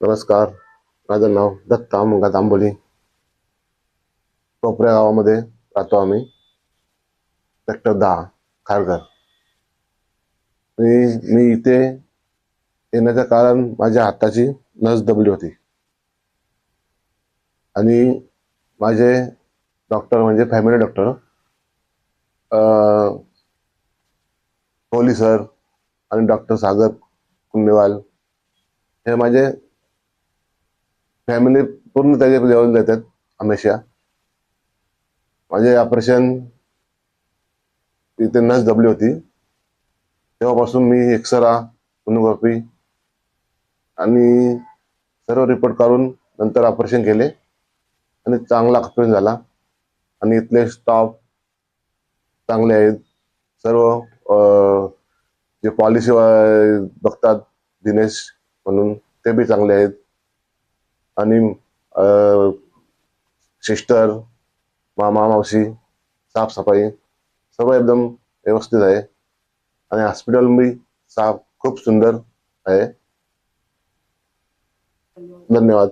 नमस्कार. माझं नाव दत्ता मंगा तांबोली. कोपऱ्या गावामध्ये राहतो आम्ही. सेक्टर 10 खारघर. मी मी इथे येण्याचं कारण माझ्या हाताची नस दबली होती आणि माझे डॉक्टर म्हणजे फॅमिली डॉक्टर कोहली सर आणि डॉक्टर सागर कुंडेवाल हे माझे फॅमिली पूर्ण त्याच्या जेवण देतात हमेशा. माझे ऑपरेशन इथे नस दबली होती तेव्हापासून मी एक्सरा सोनोग्राफी आणि सर्व रिपोर्ट काढून नंतर ऑपरेशन केले आणि चांगला ऑपरेशन झाला. आणि इथले स्टाफ चांगले आहेत. सर्व जे पॉलिसी बघतात दिनेश म्हणून ते बी चांगले आहेत. आणि सिस्टर मामा मावशी साफसफाई सर्व एकदम व्यवस्थित आहे. आणि हॉस्पिटल बी साफ खूप सुंदर आहे. धन्यवाद.